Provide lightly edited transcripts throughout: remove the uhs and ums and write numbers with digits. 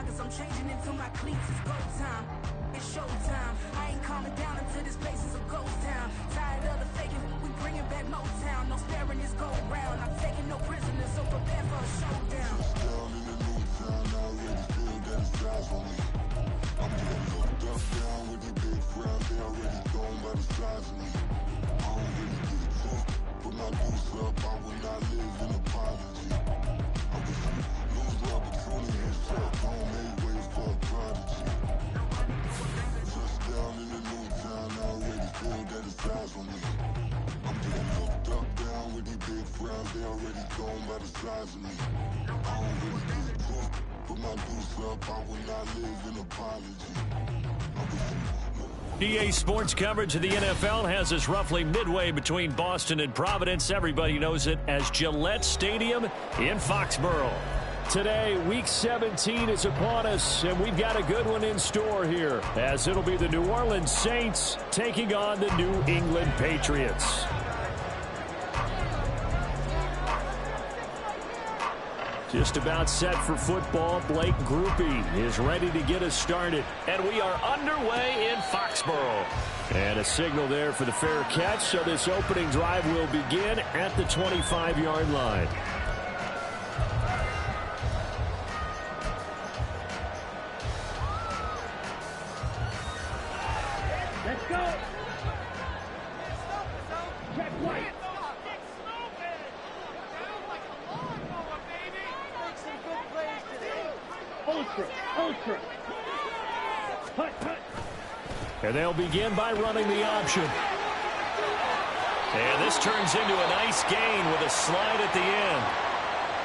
cause I'm changing into my cleats. It's go time. It's showtime. I ain't calling down until this place is a ghost town. Tired of the faking, we bringing back Motown. No sparing this go round. I'm taking no prisoners, so prepare for a showdown. Down in the new town, I already feel that it's eyes on me. I'm getting looked up down with the big crown. They already gone by the size of me. I don't really get it took. Put my goose up, I will not live in apology. I wish you lose the opportunity and shut. Don't make ways for a prodigy. Touchdown in the new town, I already feel that it's eyes on me. I'm getting looked up down with the big frowns. They already gone by the size of me. I don't really get it took. Put my goose up, I will not live in apology. I wish you EA Sports coverage of the NFL has us roughly midway between Boston and Providence. Everybody knows it as Gillette Stadium in Foxborough. Today, Week 17 is upon us, and we've got a good one in store here, as it'll be the New Orleans Saints taking on the New England Patriots. Just about set for football. Blake Groupie is ready to get us started. And we are underway in Foxborough. And a signal there for the fair catch. So this opening drive will begin at the 25-yard line. Let's go. Check right. Ultra. Hut. And they'll begin by running the option. And this turns into a nice gain with a slide at the end.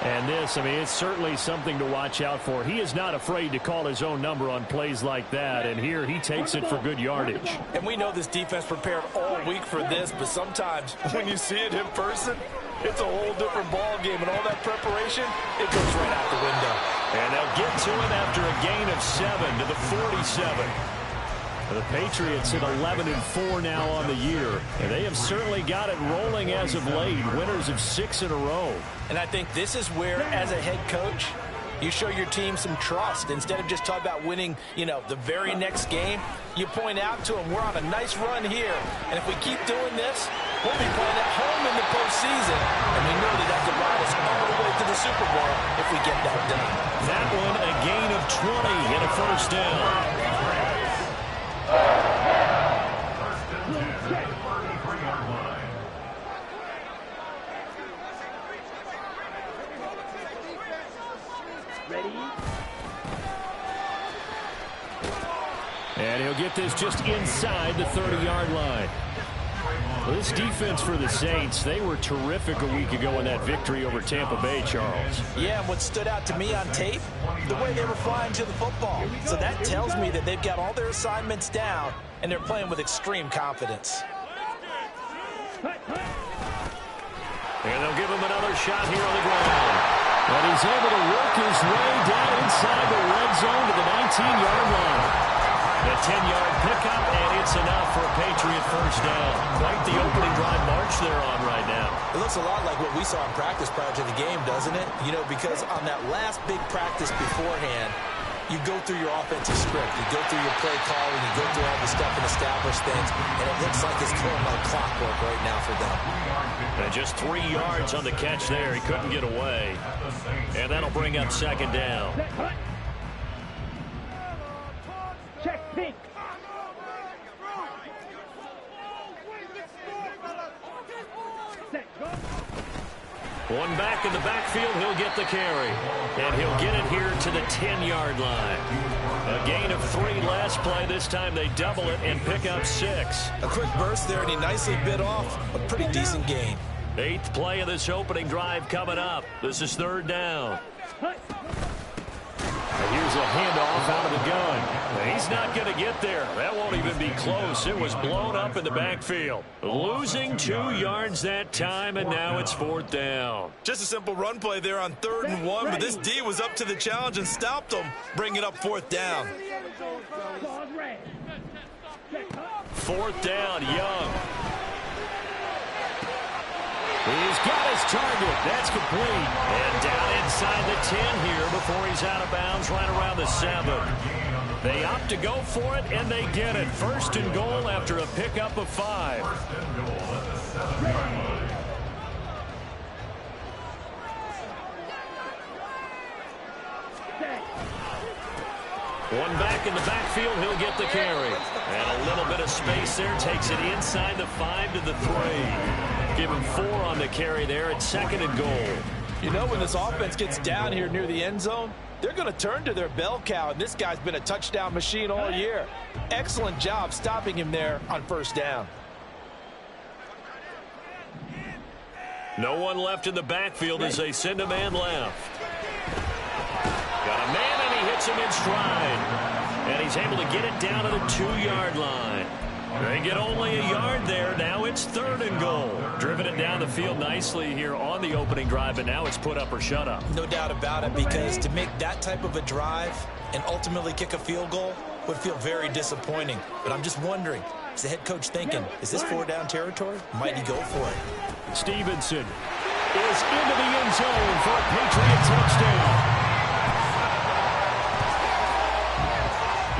And this, I mean, it's certainly something to watch out for. He is not afraid to call his own number on plays like that. And here he takes it for good yardage. And we know this defense prepared all week for this, but sometimes when you see it in person, it's a whole different ball game. And all that preparation, it goes right out the window. And they'll get to it after a gain of 7 to the 47. The Patriots at 11-4 now on the year. And they have certainly got it rolling as of late. Winners of 6 in a row. And I think this is where, as a head coach, you show your team some trust. Instead of just talking about winning, the very next game, you point out to them, we're on a nice run here. And if we keep doing this, we'll be playing at home in the postseason. And we know that could ride us all the way to the Super Bowl if we get that done. That one, a gain of 20 and a first down. And he'll get this just inside the 30-yard line. Well, this defense for the Saints, they were terrific a week ago in that victory over Tampa Bay, Charles. Yeah, and what stood out to me on tape, the way they were flying to the football. So that tells me that they've got all their assignments down, and they're playing with extreme confidence. And they'll give him another shot here on the ground. And he's able to work his way down inside the red zone to the 19-yard line. The 10-yard pickup, and it's enough for a Patriot first down. Quite the opening drive march they're on right now. It looks a lot like what we saw in practice prior to the game, doesn't it? Because on that last big practice beforehand, you go through your offensive script. You go through your play calling. You go through all the stuff and establish things. And it looks like it's going like clockwork right now for them. And just 3 yards on the catch there. He couldn't get away. And that'll bring up second down. Check pink. One back in the backfield, he'll get the carry. And he'll get it here to the 10-yard line. A gain of 3 last play. This time they double it and pick up 6. A quick burst there, and he nicely bit off a pretty decent gain. 8th play of this opening drive coming up. This is third down. Here's a handoff out of the gun. He's not going to get there. That won't even be close. It was blown up in the backfield. Losing 2 yards that time, and now it's fourth down. Just a simple run play there on 3rd and 1, but this D was up to the challenge and stopped him, bringing up fourth down. Fourth down, Young. He's got his target. That's complete. And down inside the 10 here before he's out of bounds right around the 7. They opt to go for it, and they get it. First and goal after a pickup of 5. One back in the backfield, he'll get the carry. And a little bit of space there, takes it inside the 5 to the 3. Give him 4 on the carry there at 2nd and goal. You know, when this offense gets down here near the end zone, they're going to turn to their bell cow, and this guy's been a touchdown machine all year. Excellent job stopping him there on first down. No one left in the backfield as they send a man left. Got a man, and he hits him in stride. And he's able to get it down to the 2-yard line. They get only a yard there. Now it's 3rd and goal. Driven it down the field nicely here on the opening drive, but now it's put up or shut up. No doubt about it, because to make that type of a drive and ultimately kick a field goal would feel very disappointing. But I'm just wondering, is the head coach thinking, is this 4-down territory? Might he go for it? Stevenson is into the end zone for a Patriot touchdown.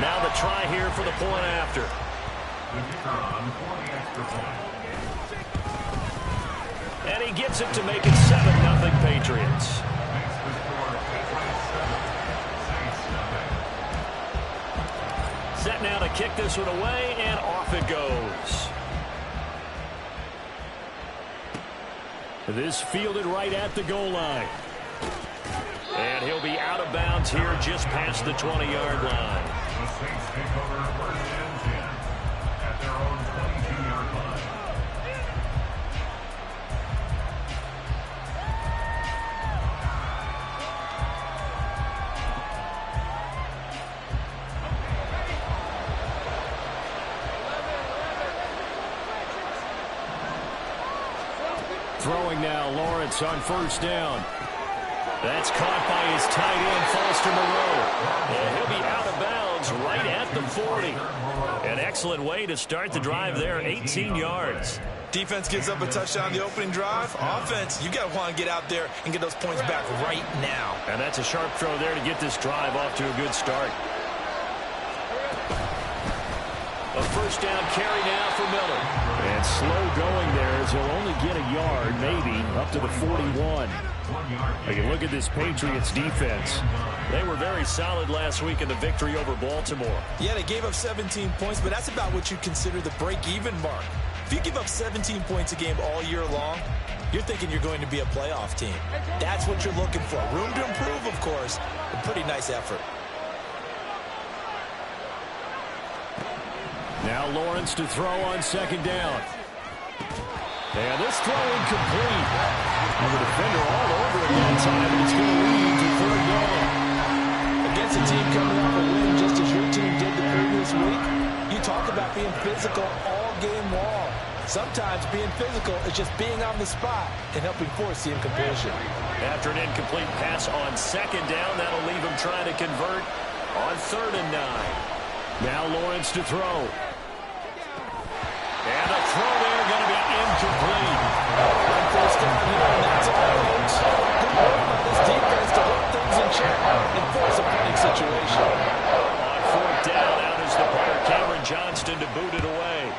Now the try here for the point after. And he gets it to make it 7-0 Patriots. Set now to kick this one away, and off it goes. This fielded right at the goal line. And he'll be out of bounds here just past the 20-yard line. Throwing now, Lawrence on first down. That's caught by his tight end, Foster Moreau. And he'll be out of bounds right at the 40. An excellent way to start the drive there, 18 yards. Defense gives up a touchdown the opening drive. Offense, you got to want to get out there and get those points back right now. And that's a sharp throw there to get this drive off to a good start. A first down carry now for Miller. And slow going there as he'll only get a yard, maybe, up to the 41. You can look at this Patriots defense. They were very solid last week in the victory over Baltimore. Yeah, they gave up 17 points, but that's about what you consider the break-even mark. If you give up 17 points a game all year long, you're thinking you're going to be a playoff team. That's what you're looking for. Room to improve, of course, but pretty nice effort. Now Lawrence to throw on second down. And this throw incomplete. And the defender all over it that time, and it's going to lead to 3rd down. Against a team coming off a win just as your team did the previous week, you talk about being physical all game long. Sometimes being physical is just being on the spot and helping force the incompletion. After an incomplete pass on second down, that'll leave him trying to convert on 3rd and 9. Now Lawrence to throw. And a throw there going to be incomplete. On first down here, and that's all, folks. Good work by this defense to hold things in check and force a punting situation. On 4th down, out is the punter, Cameron Johnston, to boot it away.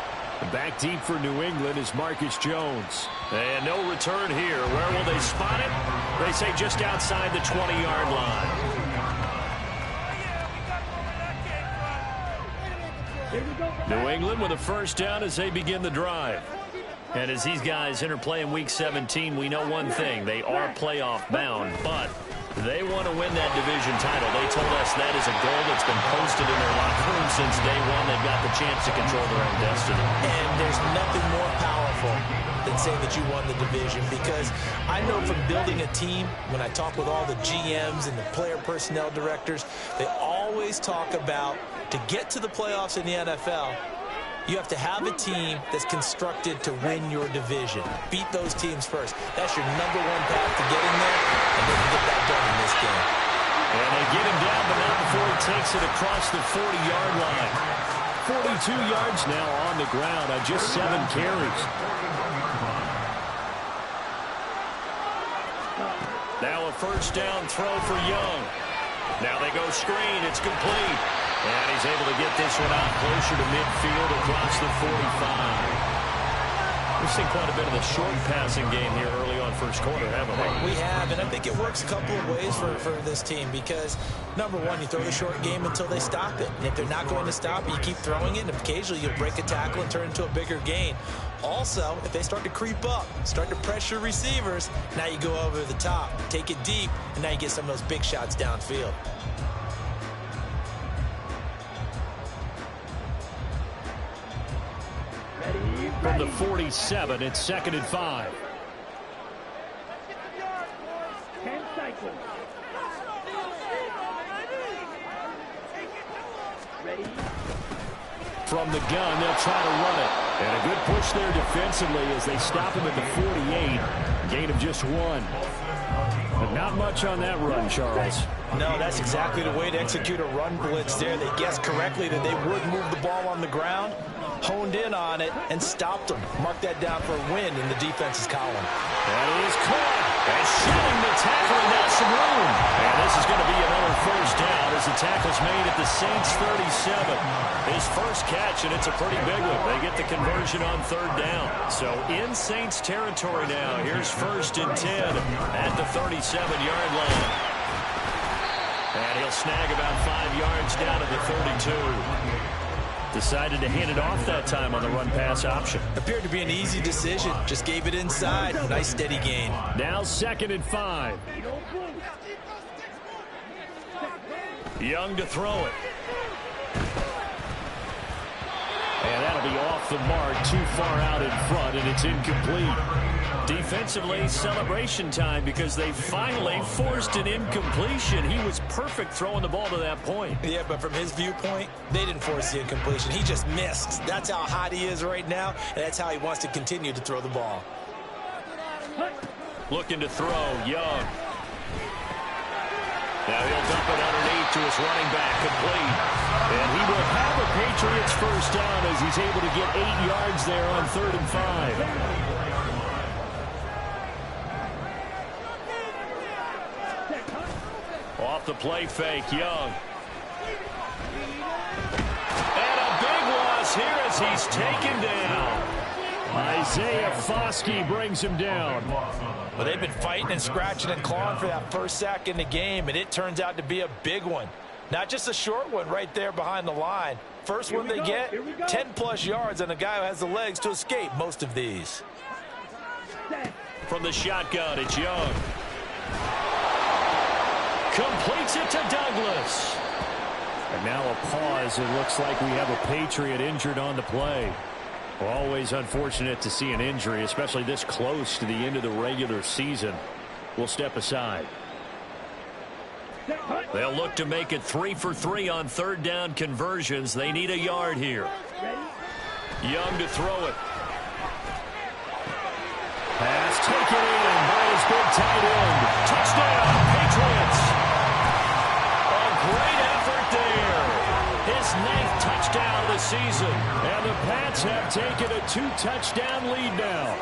Back deep for New England is Marcus Jones. And no return here. Where will they spot it? They say just outside the 20-yard line. New England with a first down as they begin the drive. And as these guys interplay in Week 17, we know one thing. They are playoff bound, but they want to win that division title. They told us that is a goal that's been posted in their locker room since day one. They've got the chance to control their own destiny. And there's nothing more powerful than saying that you won the division, because I know from building a team, when I talk with all the GMs and the player personnel directors, they always talk about, to get to the playoffs in the NFL, you have to have a team that's constructed to win your division. Beat those teams first. That's your #1 path to getting there, and they can get that done in this game. And they get him down, but not before he takes it across the 40-yard line. 42 yards now on the ground on just 7 carries. Now a first down throw for Young. Now they go screen. It's complete. And he's able to get this one out closer to midfield across the 45. We've seen quite a bit of the short passing game here early on first quarter, haven't we? We have, and I think it works a couple of ways for this team because, number one, you throw the short game until they stop it. And if they're not going to stop it, you keep throwing it, and occasionally you'll break a tackle and turn it into a bigger gain. Also, if they start to creep up, start to pressure receivers, now you go over the top, take it deep, and now you get some of those big shots downfield. From the 47, it's 2nd and 5. 10 cycles. Ready? From the gun, they'll try to run it. And a good push there defensively as they stop him at the 48. Gain of just 1. But not much on that run, Charles. No, that's exactly the way to execute a run blitz there. They guessed correctly that they would move the ball on the ground, honed in on it, and stopped them. Mark that down for a win in the defense's column. That is caught. And shooting the tackle and got some room. And this is going to be another first down as the tackle's made at the Saints 37. His first catch, and it's a pretty big one. They get the conversion on 3rd down. So in Saints territory now. Here's 1st and 10 at the 37-yard line. And he'll snag about 5 yards down at the 32. Decided to hand it off that time on the run-pass option. Appeared to be an easy decision. Just gave it inside. Nice steady gain. Now 2nd and 5. Young to throw it. And that'll be off the mark, too far out in front, and it's incomplete. Defensively, celebration time because they finally forced an incompletion. He was perfect throwing the ball to that point. Yeah, but from his viewpoint, they didn't force the incompletion. He just missed. That's how hot he is right now, and that's how he wants to continue to throw the ball. Looking to throw, Young. Now he'll dump it underneath to his running back, complete. And he will have a Patriots first down as he's able to get 8 yards there on 3rd and 5. Off the play fake, Young. And a big loss here as he's taken down. Isaiah Foskey brings him down. Well, they've been fighting and scratching and clawing for that first sack in the game, and it turns out to be a big one. Not just a short one right there behind the line. First one they get, 10-plus yards on a guy who has the legs to escape most of these. From the shotgun, it's Young. Completes it to Douglas. And now a pause. It looks like we have a Patriot injured on the play. Always unfortunate to see an injury, especially this close to the end of the regular season. We'll step aside. They'll look to make it 3 for 3 on 3rd down conversions. They need a yard here. Young to throw it. Pass taken in by his big tight end. Touchdown, Patriots. A great effort there. His 9th touchdown of the season. And the Pats have taken a 2-touchdown lead now.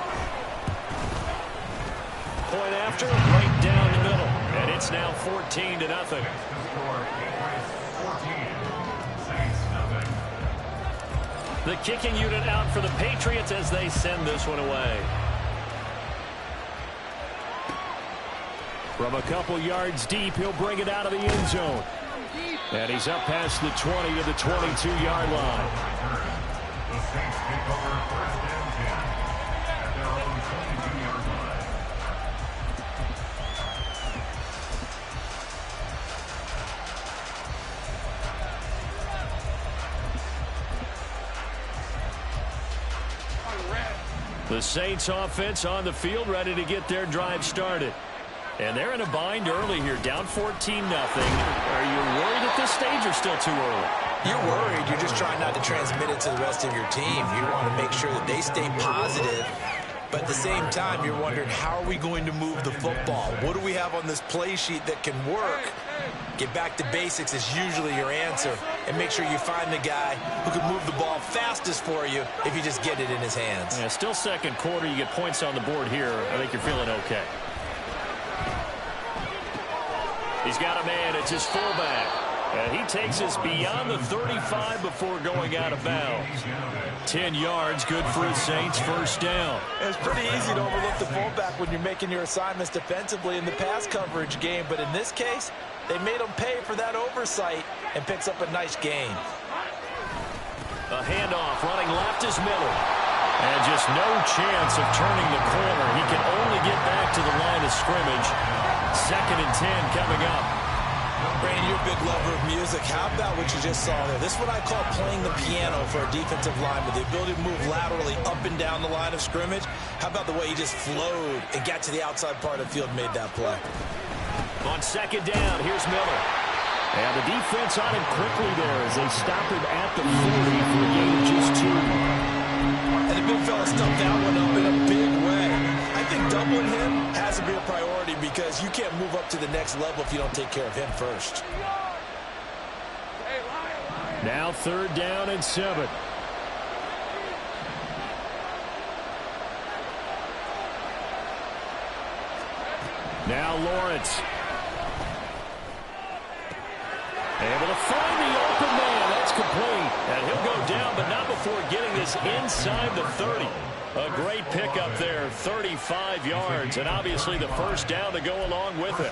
Point after, right down the middle. And it's now 14-0. The kicking unit out for the Patriots as they send this one away. From a couple yards deep, he'll bring it out of the end zone. And he's up past the 20 of the 22-yard line. The Saints take over 1st and 10 at their own 22-yard line. The Saints offense on the field, ready to get their drive started. And they're in a bind early here, down 14-0. Are you worried at this stage or still too early? You're worried. You're just trying not to transmit it to the rest of your team. You want to make sure that they stay positive. But at the same time, you're wondering, how are we going to move the football? What do we have on this play sheet that can work? Get back to basics is usually your answer. And make sure you find the guy who can move the ball fastest for you if you just get it in his hands. Yeah, still second quarter. You get points on the board here. I think you're feeling okay. He's got a man. It's his fullback. And he takes us beyond the 35 before going out of bounds. 10 yards, good for the Saints, first down. It's pretty easy to overlook the fullback when you're making your assignments defensively in the pass coverage game. But in this case, they made him pay for that oversight and picks up a nice gain. A handoff, running left is Miller. And just no chance of turning the corner. He can only get back to the line of scrimmage. 2nd and 10 coming up. Brandon, you're a big lover of music. How about what you just saw there? This is what I call playing the piano for a defensive lineman. The ability to move laterally up and down the line of scrimmage. How about the way he just flowed and got to the outside part of the field and made that play? On 2nd down, here's Miller. And the defense on him quickly there as they stop him at the 40 for a gain of just 2. And the big fella stuffed that one up in a big way. I think doubling him has to be a priority because you can't move up to the next level if you don't take care of him first. Now 3rd down and 7. Now Lawrence. Able to find the open man. That's complete. And he'll go down, but not before getting this inside the 30. A great pickup there, 35 yards, and obviously the first down to go along with it.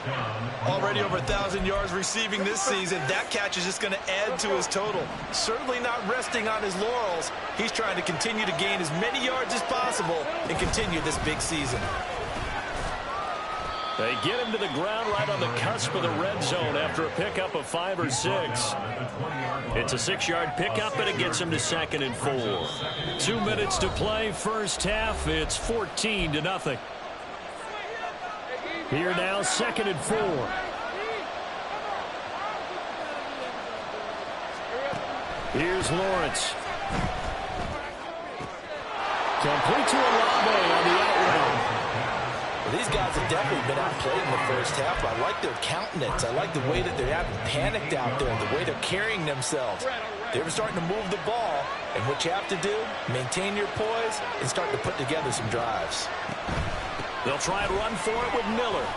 Already over 1,000 yards receiving this season. That catch is just going to add to his total. Certainly not resting on his laurels. He's trying to continue to gain as many yards as possible and continue this big season. They get him to the ground right on the cusp of the red zone after a pickup of 5 or 6. It's a 6-yard pickup, and it gets him to 2nd and 4. 2 minutes to play, first half. It's 14-0. Here now, 2nd and 4. Here's Lawrence. Complete to Olave on the out route. Well, these guys have definitely been outplayed in the first half. I like their countenance. I like the way that they haven't panicked out there, the way they're carrying themselves. They're starting to move the ball, and what you have to do, maintain your poise and start to put together some drives. They'll try and run for it with Miller.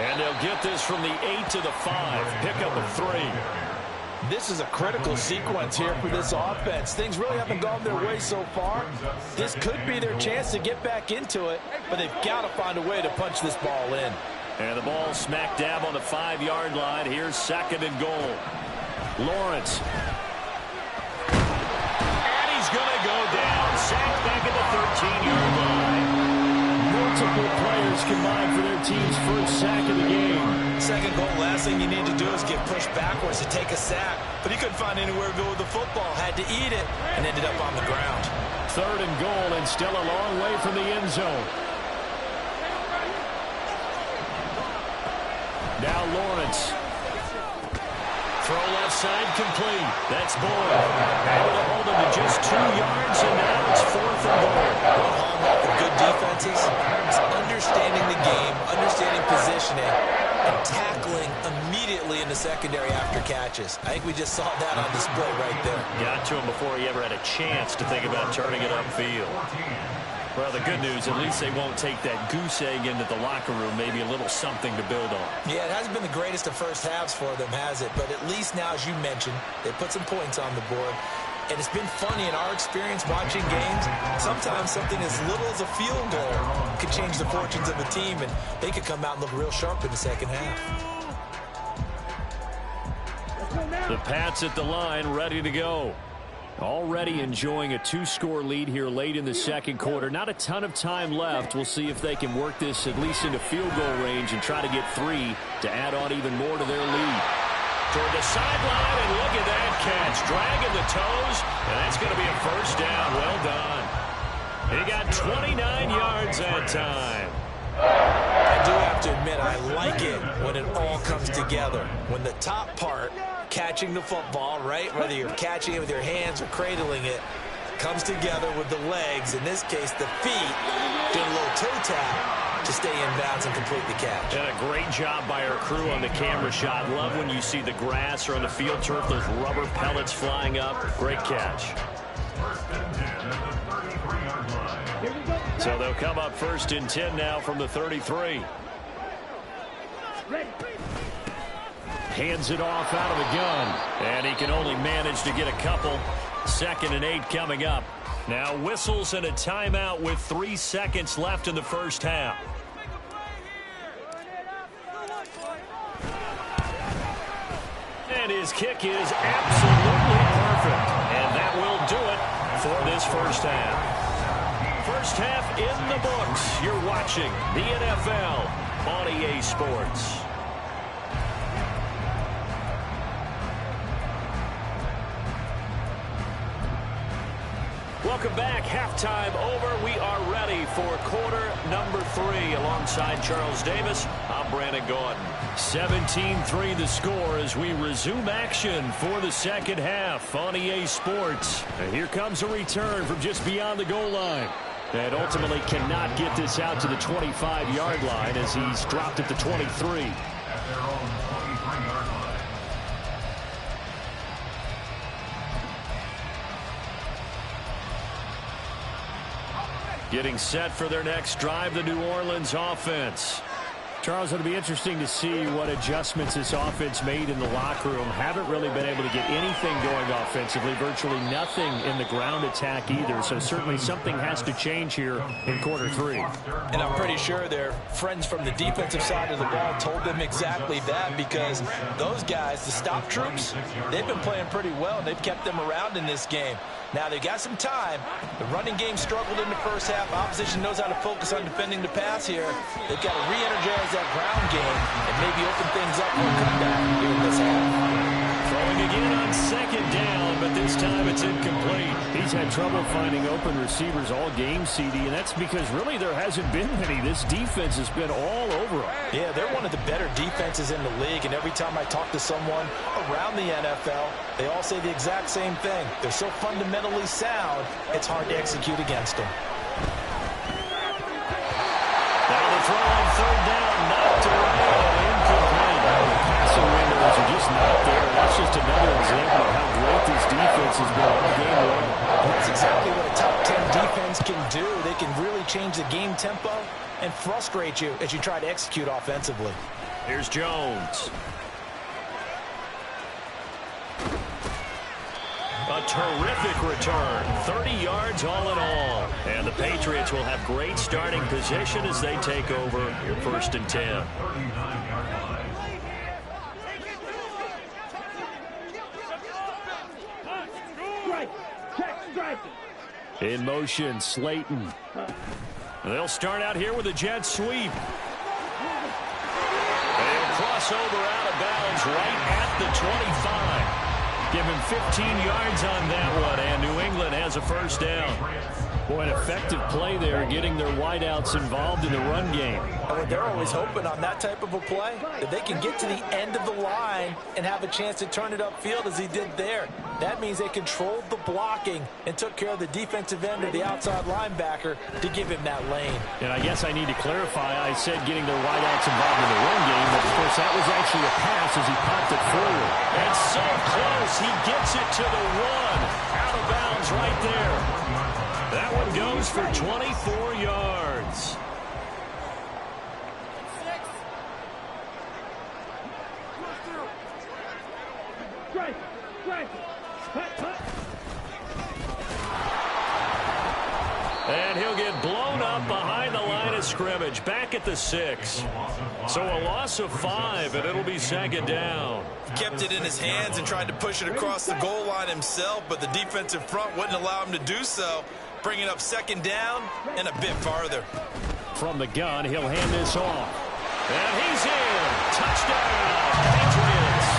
And they'll get this from the 8 to the 5. Pickup of 3. This is a critical sequence here for this offense. Things really haven't gone their way so far. This could be their chance to get back into it, but they've got to find a way to punch this ball in. And the ball smack dab on the 5-yard line. Here's 2nd and goal. Lawrence. And he's going to go down. Sacked back at the 13-yard line. Multiple players combined for their team's first sack of the game. 2nd goal, last thing you need to do is get pushed backwards to take a sack. But he couldn't find anywhere to go with the football. Had to eat it and ended up on the ground. 3rd and goal and still a long way from the end zone. Now Lawrence. Throw left side complete. That's Boyd. Able to hold him to just 2 yards, and now it's 4th and goal. One hallmark of good defenses is understanding the game, understanding positioning, and tackling immediately in the secondary after catches. I think we just saw that on display right there. Got to him before he ever had a chance to think about turning it upfield. Well, the good news, at least they won't take that goose egg into the locker room. Maybe a little something to build on. Yeah, it hasn't been the greatest of first halves for them, has it? But at least now, as you mentioned, they put some points on the board. And it's been funny in our experience watching games. Sometimes something as little as a field goal could change the fortunes of a team, and they could come out and look real sharp in the second half. The Pats at the line, ready to go. Already enjoying a 2-score lead here late in the second quarter. Not a ton of time left. We'll see if they can work this at least into field goal range and try to get 3 to add on even more to their lead. Toward the sideline, and look at that catch. Dragging the toes, and that's going to be a first down. Well done. He got 29 yards that time. I do have to admit, I like it when it all comes together. When the top part, catching the football, right, whether you're catching it with your hands or cradling it, comes together with the legs, in this case the feet, doing a little toe tap to stay in bounds and complete the catch. And a great job by our crew on the camera shot. Love when you see the grass or on the field turf, those rubber pellets flying up. Great catch. So they'll come up 1st and 10 now from the 33. Hands it off out of the gun. And he can only manage to get a couple. 2nd and 8 coming up. Now whistles and a timeout with 3 seconds left in the first half. And his kick is absolutely perfect. And that will do it for this first half. First half in the books. You're watching the NFL on EA Sports. Welcome back. Halftime over. We are ready for quarter number 3. Alongside Charles Davis, I'm Brandon Gordon. 17-3 the score as we resume action for the second half on EA Sports. And here comes a return from just beyond the goal line. And ultimately cannot get this out to the 25-yard line as he's dropped at the 23. Getting set for their next drive, the New Orleans offense. Charles, it'll be interesting to see what adjustments this offense made in the locker room. Haven't really been able to get anything going offensively, virtually nothing in the ground attack either. So certainly something has to change here in quarter 3. And I'm pretty sure their friends from the defensive side of the ball told them exactly that, because those guys, the stop troops, they've been playing pretty well, and they've kept them around in this game. Now, they got some time. The running game struggled in the first half. Opposition knows how to focus on defending the pass here. They've got to re-energize that ground game and maybe open things up for a comeback here in this half. Throwing again on 2nd down, but this time it's incomplete. He's had trouble finding open receivers all game, CD, and that's because really there hasn't been many. This defense has been all over him. Yeah, they're one of the better defenses in the league, and every time I talk to someone around the NFL, they all say the exact same thing. They're so fundamentally sound, it's hard to execute against them. Now the throw on 3rd down, knocked away, incomplete. The passing windows are just not there. That's just another example of how great this defense has been all game long. That's exactly what a top 10 defense can do. They can really change the game tempo and frustrate you as you try to execute offensively. Here's Jones. A terrific return. 30 yards all in all. And the Patriots will have great starting position as they take over 1st and 10. In motion, Slayton. They'll start out here with a jet sweep. They'll cross over out of bounds right at the 25. Give him 15 yards on that one, and New England has a first down. Boy, an effective play there, getting their wideouts involved in the run game. And they're always hoping on that type of a play that they can get to the end of the line and have a chance to turn it upfield as he did there. That means they controlled the blocking and took care of the defensive end or the outside linebacker to give him that lane. And I guess I need to clarify, I said getting their wideouts involved in the run game, but of course that was actually a pass as he popped it forward. And so close, he gets it to the 1. Out of bounds right there. That one goes for 24 yards. And he'll get blown up behind the line of scrimmage, back at the 6. So a loss of 5, and it'll be 2nd down. Kept it in his hands and tried to push it across the goal line himself, but the defensive front wouldn't allow him to do so. Bringing up 2nd down and a bit farther. From the gun, he'll hand this off. And he's in. Touchdown, Patriots.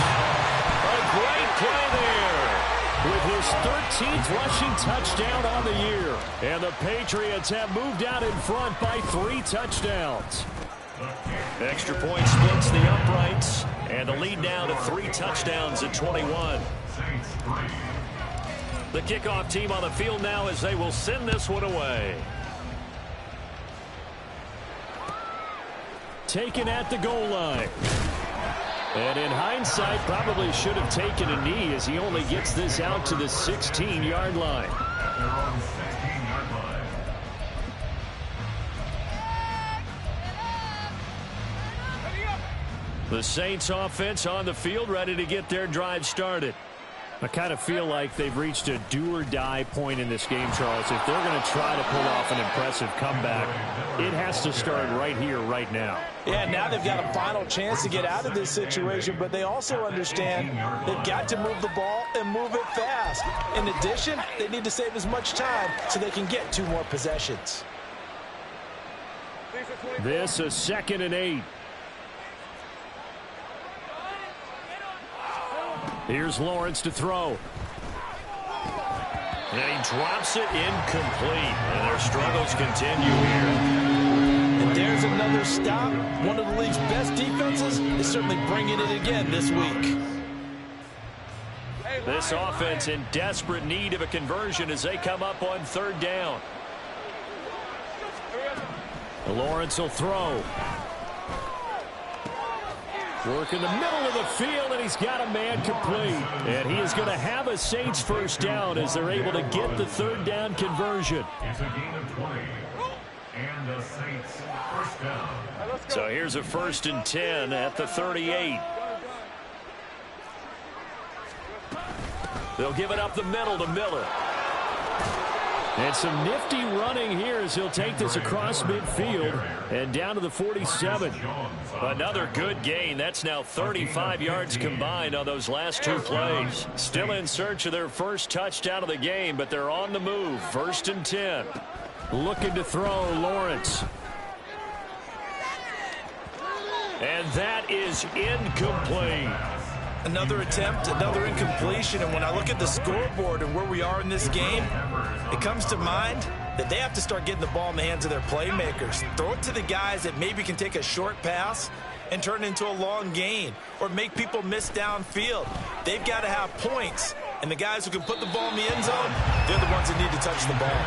A great play there with his 13th rushing touchdown on the year. And the Patriots have moved out in front by 3 touchdowns. Extra point splits the uprights, and the lead now to 3 touchdowns at 21. The kickoff team on the field now as they will send this one away. Taken at the goal line. And in hindsight, probably should have taken a knee as he only gets this out to the 16-yard line. The Saints offense on the field, ready to get their drive started. I kind of feel like they've reached a do-or-die point in this game, Charles. If they're going to try to pull off an impressive comeback, it has to start right here, right now. Yeah, now they've got a final chance to get out of this situation, but they also understand they've got to move the ball and move it fast. In addition, they need to save as much time so they can get 2 more possessions. This is 2nd and 8. Here's Lawrence to throw. And he drops it incomplete. And their struggles continue here. And there's another stop. One of the league's best defenses is certainly bringing it again this week. This offense in desperate need of a conversion as they come up on 3rd down. Lawrence will throw. Work in the middle of the field, and he's got a man complete. And he is going to have a Saints first down as they're able to get the 3rd down conversion. It's a gain of 20. And the Saints first down. So here's a 1st and 10 at the 38. They'll give it up the middle to Miller. And some nifty running here as he'll take this across midfield and down to the 47. Another good gain. That's now 35 yards combined on those last 2 plays. Still in search of their first touchdown of the game, but they're on the move. 1st and 10. Looking to throw, Lawrence. And that is incomplete. Another attempt, another incompletion, and when I look at the scoreboard and where we are in this game, it comes to mind that they have to start getting the ball in the hands of their playmakers. Throw it to the guys that maybe can take a short pass and turn it into a long gain or make people miss downfield. They've got to have points, and the guys who can put the ball in the end zone, they're the ones that need to touch the ball.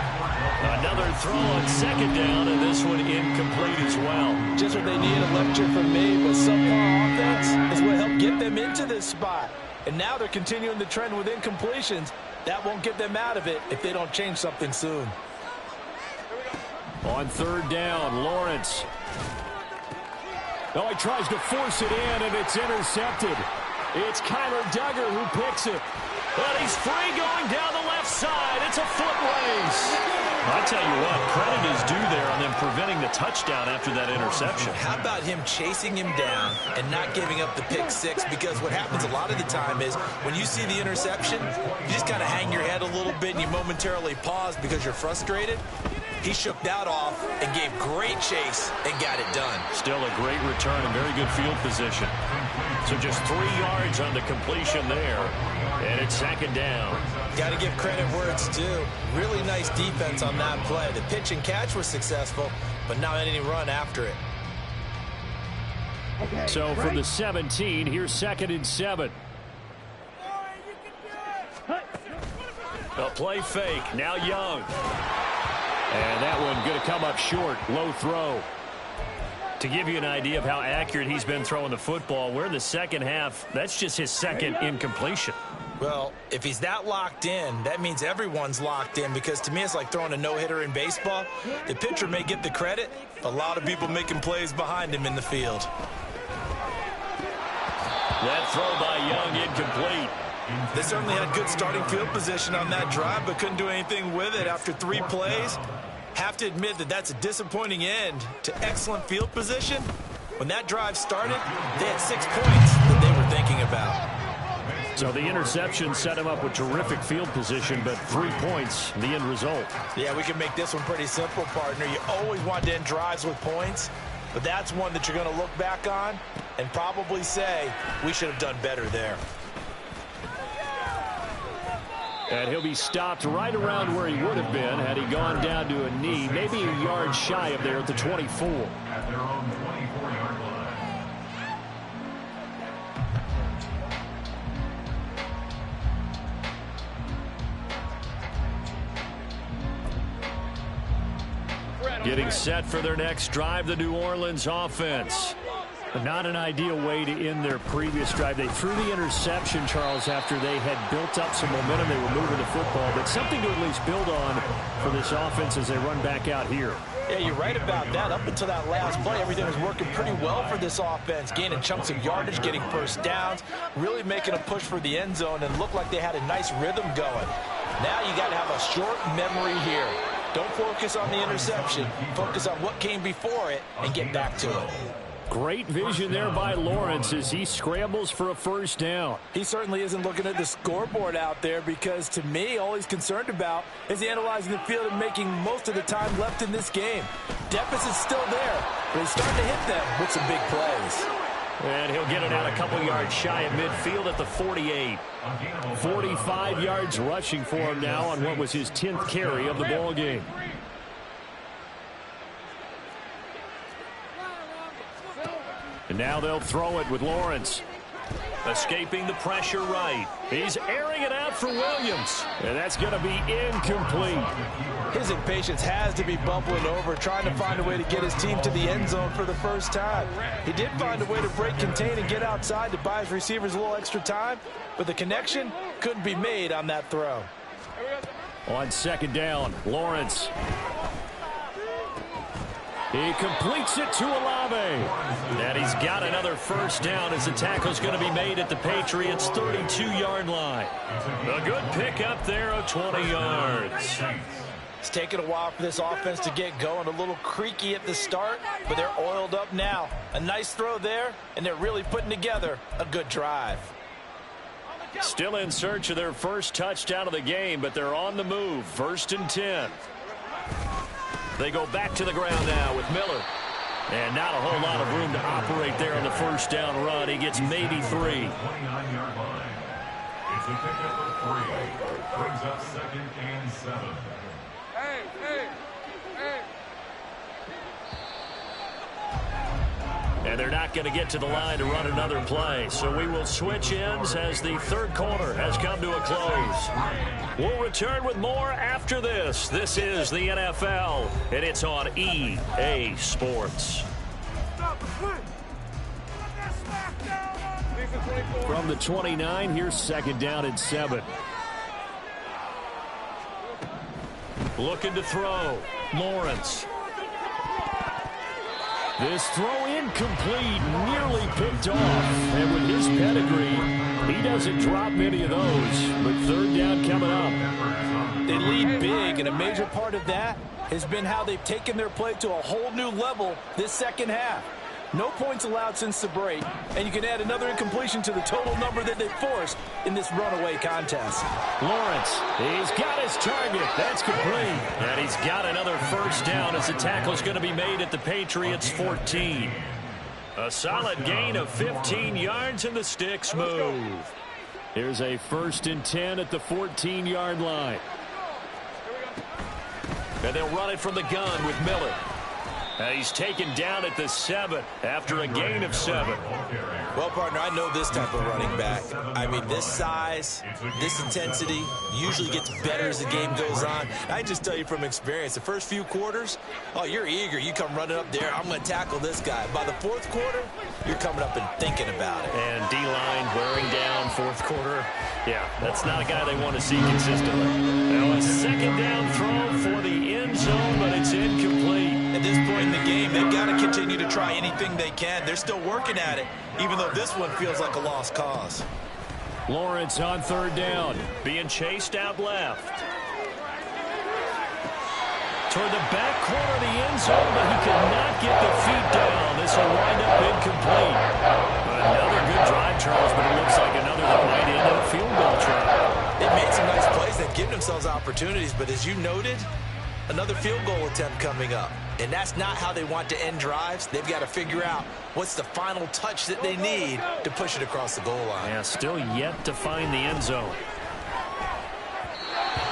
Another throw on 2nd down, and this one incomplete as well. Just what they need, a lecture from me, but subpar offense is what helped get them into this spot. And now they're continuing the trend with incompletions. That won't get them out of it if they don't change something soon. On 3rd down, Lawrence. Oh, he tries to force it in, and it's intercepted. It's Kyler Duggar who picks it. But he's free going down the left side. It's a foot race. I tell you what, credit is due there on them preventing the touchdown after that interception. How about him chasing him down and not giving up the pick 6? Because what happens a lot of the time is when you see the interception, you just kind of hang your head a little bit and you momentarily pause because you're frustrated. He shook that off and gave great chase and got it done. Still a great return and very good field position. So just 3 yards on the completion there. And it's 2nd down. Got to give credit where it's due. Really nice defense on that play. The pitch and catch was successful, but not any run after it. So from the 17, here's 2nd and 7. A play fake. Now Young. And that one going to come up short. Low throw. To give you an idea of how accurate he's been throwing the football, we're in the 2nd half. That's just his 2nd incompletion. Well, if he's that locked in, that means everyone's locked in, because to me it's like throwing a no-hitter in baseball. The pitcher may get the credit, a lot of people making plays behind him in the field. That throw by Young incomplete. They certainly had good starting field position on that drive, but couldn't do anything with it after 3 plays. Have to admit that that's a disappointing end to excellent field position. When that drive started, they had 6 points that they were thinking about. So the interception set him up with terrific field position, but 3 points, the end result. Yeah, we can make this one pretty simple, partner. You always want to end drives with points, but that's one that you're going to look back on and probably say, we should have done better there. And he'll be stopped right around where he would have been had he gone down to a knee, maybe a yard shy of there at the 24. At their own 24-yard line. Getting set for their next drive, the New Orleans offense. Not an ideal way to end their previous drive. They threw the interception, Charles, after they had built up some momentum. They were moving the football, but something to at least build on for this offense as they run back out here. Yeah, you're right about that. Up until that last play, everything was working pretty well for this offense, gaining chunks of yardage, getting first downs, really making a push for the end zone, and looked like they had a nice rhythm going. Now you got to have a short memory here. Don't focus on the interception. Focus on what came before it and get back to it. Great vision there by Lawrence as he scrambles for a first down. He certainly isn't looking at the scoreboard out there because, to me, all he's concerned about is analyzing the field and making most of the time left in this game. Deficit's still there, but he's starting to hit them with some big plays. And he'll get it out a couple yards shy of midfield at the 48. 45 yards rushing for him now on what was his 10th carry of the ball game. And now they'll throw it with Lawrence. Escaping the pressure right. He's airing it out for Williams. And that's going to be incomplete. His impatience has to be bubbling over, trying to find a way to get his team to the end zone for the first time. He did find a way to break contain and get outside to buy his receivers a little extra time, but the connection couldn't be made on that throw. On second down, Lawrence. He completes it to Olave. And he's got another first down as the tackle's going to be made at the Patriots' 32-yard line. A good pickup there of 20 yards. It's taken a while for this offense to get going. A little creaky at the start, but they're oiled up now. A nice throw there, and they're really putting together a good drive. Still in search of their first touchdown of the game, but they're on the move. 1st and 10. They go back to the ground now with Miller. And not a whole lot of room to operate there on the first down run. He gets maybe 3. 29-yard line. It's a pickup of 3. Brings up 2nd and 7. And they're not going to get to the line to run another play. So we will switch ends as the third quarter has come to a close. We'll return with more after this. This is the NFL, and it's on EA Sports. From the 29, here's 2nd down and 7. Looking to throw. Lawrence. This throw incomplete, nearly picked off. And with his pedigree, he doesn't drop many of those. But 3rd down coming up. They lead big, and a major part of that has been how they've taken their play to a whole new level this second half. No points allowed since the break, and you can add another incompletion to the total number that they've forced in this runaway contest. Lawrence, he's got his target. That's complete. And he's got another first down as the tackle's going to be made at the Patriots' 14. A solid gain of 15 yards, and the sticks move. Here's a 1st and 10 at the 14-yard line. And they'll run it from the gun with Miller. He's taken down at the 7 after a gain of 7. Well, partner, I know this type of running back. I mean, this size, this intensity usually gets better as the game goes on. I just tell you from experience, the first few quarters, oh, you're eager. You come running up there, I'm going to tackle this guy. By the 4th quarter, you're coming up and thinking about it. And D-line wearing down 4th quarter. Yeah, that's not a guy they want to see consistently. Now a 2nd down throw for the end zone, but it's incomplete. At this point in the game, they've got to continue to try anything they can. They're still working at it, even though this one feels like a lost cause. Lawrence on 3rd down, being chased out left. Toward the back corner of the end zone, but he could not get the feet down. This will wind up incomplete. Another good drive, Charles, but it looks like another that might end in a field goal try. They've made some nice plays. They've given themselves opportunities, but as you noted, another field goal attempt coming up. And that's not how they want to end drives. They've got to figure out what's the final touch that they need to push it across the goal line. Yeah, still yet to find the end zone.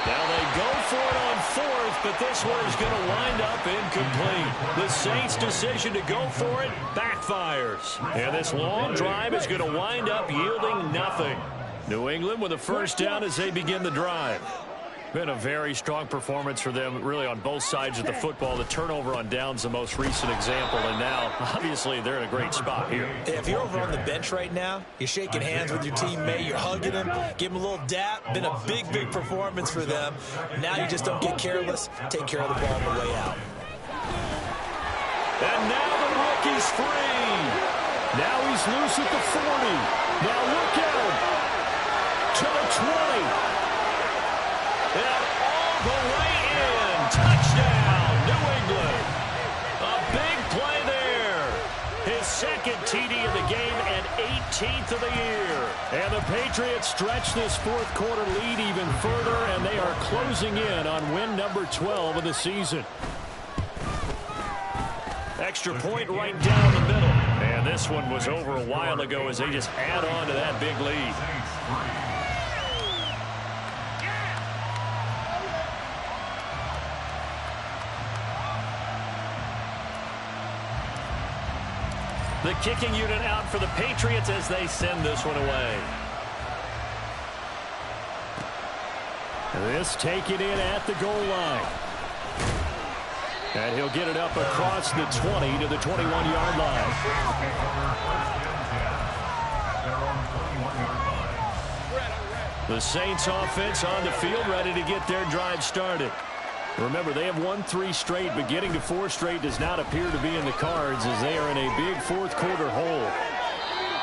Now they go for it on 4th, but this one is going to wind up incomplete. The Saints' decision to go for it backfires. And this long drive is going to wind up yielding nothing. New England with a first down as they begin the drive. Been a very strong performance for them, really, on both sides of the football. The turnover on downs, the most recent example, and now, obviously, they're in a great spot here. If you're over on the bench right now, you're shaking hands with your teammate, you're hugging him, give him a little dap. Been a big, big performance for them. Now you just don't get careless. Take care of the ball on the way out. And now the rookie's free. Now he's loose at the 40. Now look out to the 20. And all the way in. Touchdown, New England. A big play there. His second TD of the game and 18th of the year. And the Patriots stretch this fourth quarter lead even further, and they are closing in on win number 12 of the season. Extra point right down the middle. And this one was over a while ago as they just add on to that big lead. The kicking unit out for the Patriots as they send this one away. This taken in at the goal line. And he'll get it up across the 20 to the 21-yard line. The Saints offense on the field, ready to get their drive started. Remember, they have won 3 straight, but getting to 4 straight does not appear to be in the cards as they are in a big fourth quarter hole.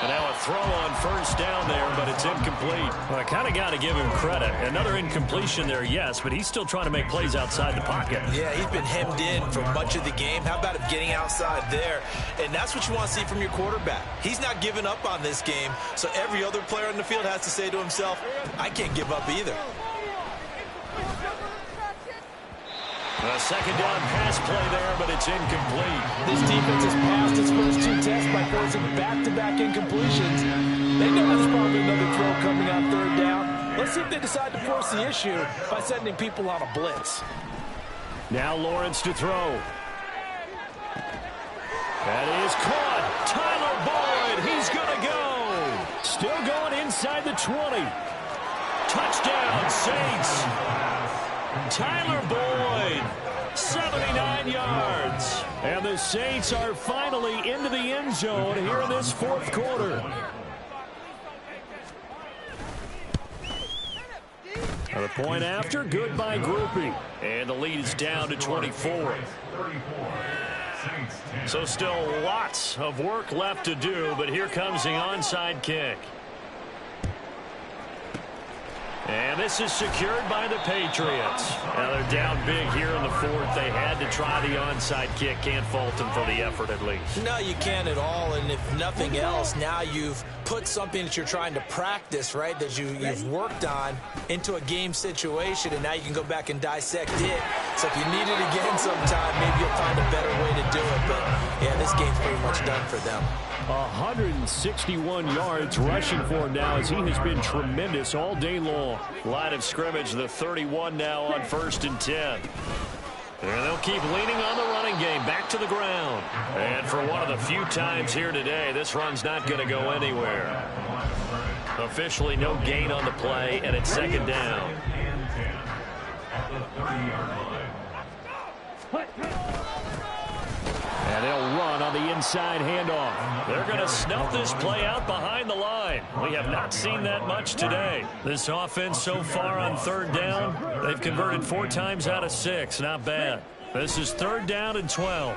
And now a throw on first down there, but it's incomplete. Well, I kind of got to give him credit. Another incompletion there, yes, but he's still trying to make plays outside the pocket. Yeah, he's been hemmed in for much of the game. How about him getting outside there? And that's what you want to see from your quarterback. He's not giving up on this game, so every other player on the field has to say to himself, I can't give up either. A second down pass play there, but it's incomplete. This defense has passed its first 2 tests by forcing back-to-back incompletions. They know there's probably another throw coming on third down. Let's see if they decide to force the issue by sending people on a blitz. Now Lawrence to throw. That is caught. Tyler Boyd, he's going to go. Still going inside the 20. Touchdown, Saints. Tyler Boyd, 79 yards. And the Saints are finally into the end zone here in this fourth quarter. The point after, good by grouping. And the lead is down to 24. So still lots of work left to do, but here comes the onside kick. And this is secured by the Patriots. Now they're down big here in the fourth. They had to try the onside kick. Can't fault them for the effort at least. No, you can't at all. And if nothing else, now you've put something that you're trying to practice, right, that you've worked on into a game situation, and now you can go back and dissect it. So if you need it again sometime, maybe you'll find a better way to do it. But, yeah, this game's pretty much done for them. 161 yards rushing for him now as he has been tremendous all day long. Line of scrimmage, the 31 now on 1st and 10. And they'll keep leaning on the running game. Back to the ground. And for one of the few times here today, this run's not going to go anywhere. Officially no gain on the play, and it's second down. And they'll run on the inside handoff. They're going to snuff this play out behind the line. We have not seen that much today. This offense so far on third down, they've converted 4 times out of 6. Not bad. This is 3rd down and 12.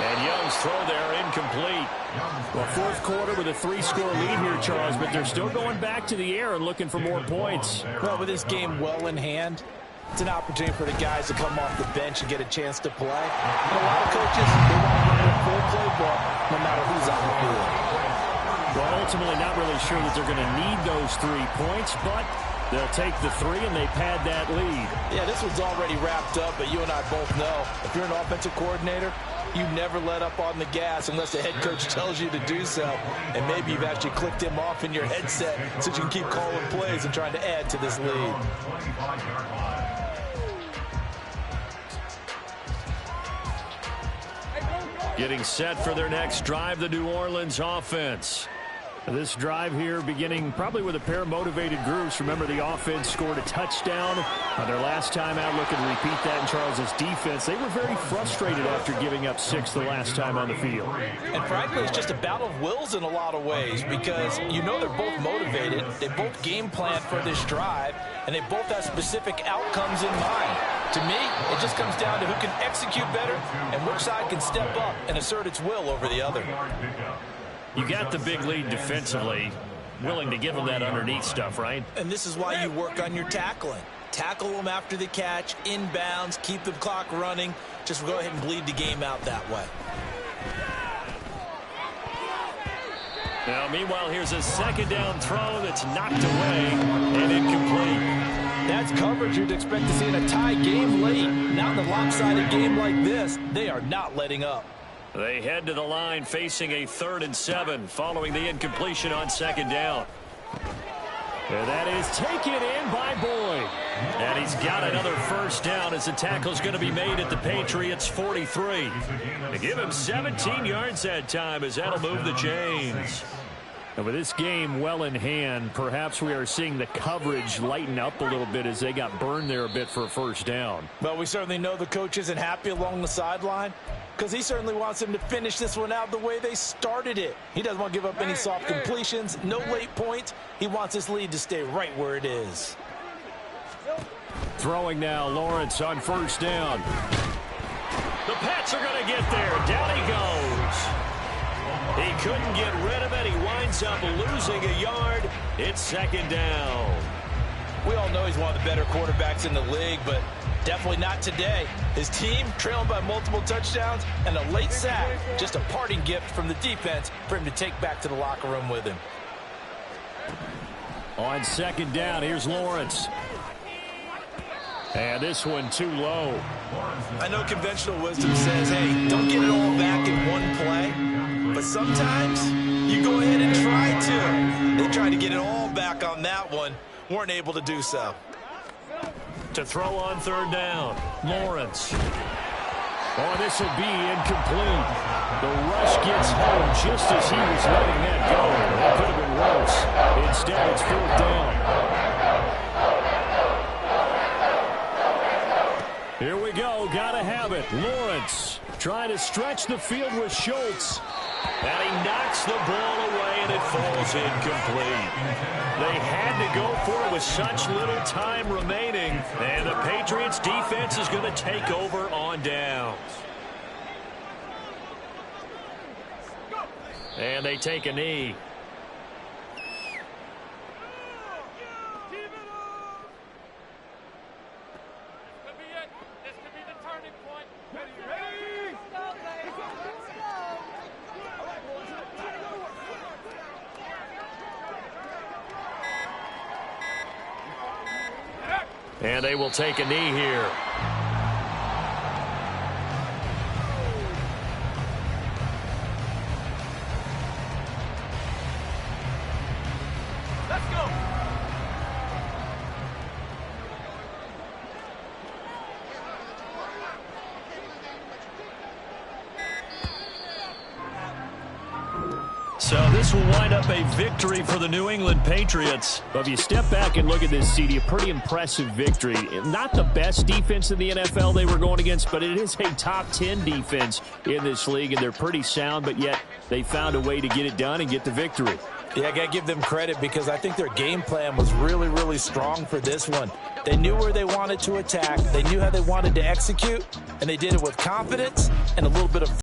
And Young's throw there incomplete. Well, fourth quarter with a 3-score lead here, Charles, but they're still going back to the air and looking for more points. Well, with this game well in hand, it's an opportunity for the guys to come off the bench and get a chance to play. And a lot of coaches, they want to run their full playbook no matter who's on the field. Well, ultimately not really sure that they're going to need those 3 points, but they'll take the 3 and they pad that lead. Yeah, this one's already wrapped up, but you and I both know if you're an offensive coordinator, you never let up on the gas unless the head coach tells you to do so. And maybe you've actually clicked him off in your headset so you can keep calling plays and trying to add to this lead. Getting set for their next drive, the New Orleans offense. This drive here beginning probably with a pair of motivated groups. Remember, the offense scored a touchdown on their last time out. Looking to repeat that in Charles's defense. They were very frustrated after giving up 6 the last time on the field. And frankly, it's just a battle of wills in a lot of ways because you know they're both motivated. They both game plan for this drive, and they both have specific outcomes in mind. To me, it just comes down to who can execute better and which side can step up and assert its will over the other. You got the big lead defensively, willing to give them that underneath stuff, right? And this is why you work on your tackling. Tackle them after the catch, inbounds, keep the clock running. Just go ahead and bleed the game out that way. Now, meanwhile, here's a second down throw that's knocked away and incomplete. That's coverage you'd expect to see in a tie game late. Not in a lopsided game like this. They are not letting up. They head to the line facing a 3rd and 7 following the incompletion on second down. And that is taken in by Boyd. And he's got another first down as the tackle's going to be made at the Patriots' 43. They give him 17 yards that time as that'll move the chains. And with this game well in hand, perhaps we are seeing the coverage lighten up a little bit as they got burned there a bit for a first down. Well, we certainly know the coach isn't happy along the sideline because he certainly wants them to finish this one out the way they started it. He doesn't want to give up any soft completions, no late points. He wants his lead to stay right where it is. Throwing now, Lawrence on first down. The Pats are going to get there. Down he goes. He couldn't get rid of it. He winds up losing a yard. It's second down. We all know he's one of the better quarterbacks in the league, but definitely not today. His team trailing by multiple touchdowns and a late sack. Just a parting gift from the defense for him to take back to the locker room with him. On second down, here's Lawrence. And this one too low. I know conventional wisdom says, hey, don't get it all back in one play. But sometimes you go ahead and try to. They tried to get it all back on that one. Weren't able to do so. To throw on third down, Lawrence. Oh, this will be incomplete. The rush gets home just as he was letting that go. That could have been worse. Instead, it's 4th down. Here we go. Gotta have it. Lawrence trying to stretch the field with Schultz. And he knocks the ball away, and it falls incomplete. They had to go for it with such little time remaining. And the Patriots defense is going to take over on downs. And they take a knee. And they will take a knee here. Let's go. So this will wind up a victory for the New England Patriots. But if you step back and look at this, CD, a pretty impressive victory. Not the best defense in the NFL they were going against, but it is a top 10 defense in this league, and they're pretty sound, but yet they found a way to get it done and get the victory. Yeah, I got to give them credit because I think their game plan was really, really strong for this one. They knew where they wanted to attack. They knew how they wanted to execute, and they did it with confidence and a little bit of